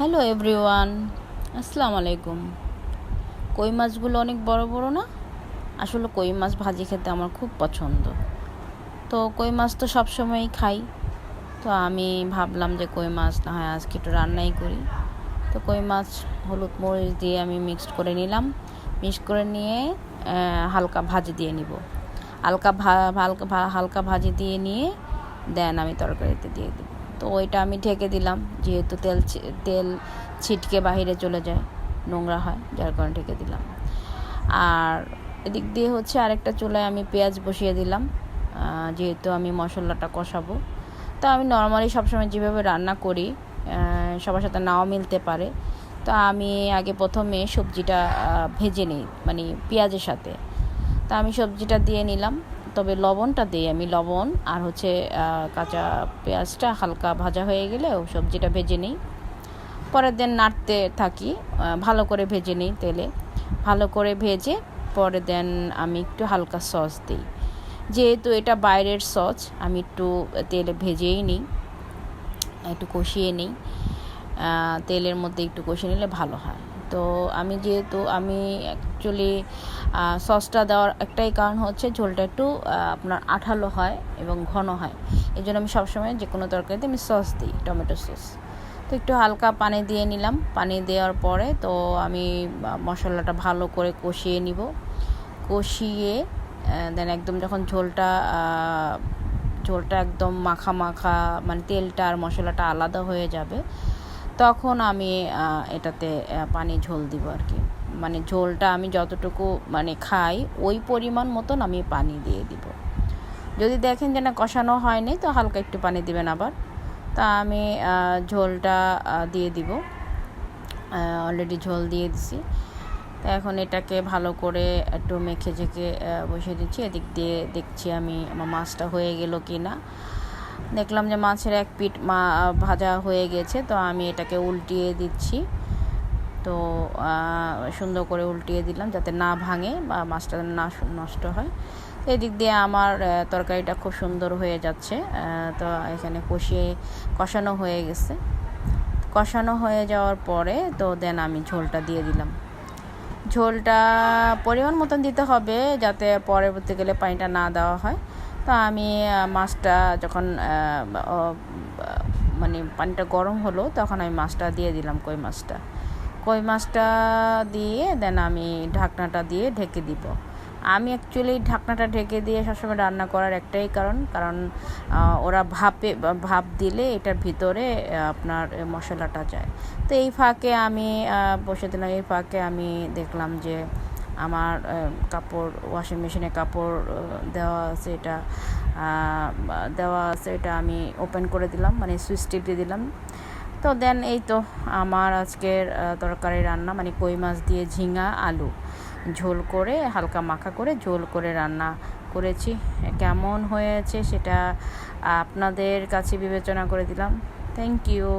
Hello everyone, আসসালামু আলাইকুম। কই মাছগুলো অনেক বড় বড় না? আসলে কই মাছ ভাজি খেতে আমার খুব পছন্দ। তো কই মাছ তো সবসময়ই খাই। তো আমি ভাবলাম যে কই মাছ না হয় আজকে একটু রান্নাই করি। তো কই মাছ হলুদ মরিচ দিয়ে আমি মিক্সড করে নিলাম। মিক্স করে নিয়ে হালকা ভাজি দিয়ে নিব। হালকা ভাজি দিয়ে নিয়ে দেন আমি তরকারিতে দিয়ে দেবো। তো ওইটা আমি ঢেকে দিলাম, যেহেতু তেল ছিটকে বাহিরে চলে যায়, নোংরা হয়, যার কারণে ঢেকে দিলাম। আর এদিক দিয়ে হচ্ছে আরেকটা চুলায় আমি পেঁয়াজ বসিয়ে দিলাম, যেহেতু আমি মশলাটা কষাবো। তো আমি নর্মালি সবসময় যেভাবে রান্না করি, সবার সাথে নাও মিলতে পারে। তো আমি আগে প্রথমে সবজিটা ভেজে নিই, মানে পেঁয়াজের সাথে। তা আমি সবজিটা দিয়ে নিলাম, তবে লবণটা দিই আমি। লবণ আর হচ্ছে কাঁচা পেঁয়াজটা হালকা ভাজা হয়ে গেলে সবজিটা ভেজে নিই। পরের দিন নাড়তে থাকি, ভালো করে ভেজে নিই তেলে। ভালো করে ভেজে পরে দেন আমি একটু হালকা সস দিই। যেহেতু এটা বাইরের সস, আমি একটু তেলে ভেজেই নিই, একটু কষিয়ে নিই। তেলের মধ্যে একটু কষিয়ে নিলে ভালো হয়। তো আমি অ্যাকচুয়ালি সসটা দেওয়ার একটাই কারণ হচ্ছে ঝোলটা একটু আপনার আঠালো হয় এবং ঘন হয়। এই জন্য আমি সবসময় যে কোনো তরকারিতে আমি সস দিই, টমেটো সস। তো একটু হালকা পানি দিয়ে নিলাম। পানি দেওয়ার পরে তো আমি মশলাটা ভালো করে কষিয়ে নিব। কষিয়ে দেন একদম যখন ঝোলটা একদম মাখা মাখা, মানে তেলটা আর মশলাটা আলাদা হয়ে যাবে, তখন আমি এটাতে পানি ঝোল দিব আর কি। মানে ঝোলটা আমি যতটুকু মানে খাই ওই পরিমাণ মতন আমি পানি দিয়ে দিব। যদি দেখেন যে না কষানো হয়নি, তো হালকা একটু পানি দিবেন আবার। তা আমি ঝোলটা দিয়ে দিব, অলরেডি ঝোল দিয়ে দিছি। তো এখন এটাকে ভালো করে একটু মেখে ঝেঁকে বসিয়ে দিচ্ছি। এদিক দিয়ে দেখছি আমি আমার মাছটা হয়ে গেল কি না। দেখলাম যে মাছের এক পিঠ ভাজা হয়ে গেছে, তো আমি এটাকে উল্টিয়ে দিচ্ছি। তো সুন্দর করে উল্টিয়ে দিলাম যাতে না ভাঙে বা মাছটা না নষ্ট হয়। তো এদিক দিয়ে আমার তরকারিটা খুব সুন্দর হয়ে যাচ্ছে। তো এখানে কষানো হয়ে গেছে। কষানো হয়ে যাওয়ার পরে তো দেন আমি ঝোলটা দিয়ে দিলাম। ঝোলটা পরিমাণ মতন দিতে হবে, যাতে পরবর্তীকালে পানিটা না দেওয়া হয়। তো আমি মাছটা যখন মানে পানিটা গরম হলো, তখন আমি মাছটা দিয়ে দিলাম, কই মাছটা দিয়ে দেন আমি ঢাকনাটা দিয়ে ঢেকে দিব। আমি অ্যাকচুয়ালি ঢাকনাটা ঢেকে দিয়ে সবসময় রান্না করার একটাই কারণ ওরা ভাপ দিলে এটার ভিতরে আপনার মশলাটা যায়। তো এই ফাঁকে আমি বসে দিলাম। এই ফাঁকে আমি দেখলাম যে আমার ওয়াশিং মেশিনে কাপড় দেওয়া আছে, এটা আমি ওপেন করে দিলাম, মানে সুইচ টিপ দিয়ে দিলাম। তো দেন এই তো আমার আজকের তরকারি রান্না, মানে কই মাছ দিয়ে ঝিঙা আলু ঝোল করে, হালকা মাখা করে ঝোল করে রান্না করেছি। কেমন হয়েছে সেটা আপনাদের কাছে বিবেচনা করে দিলাম। Thank you.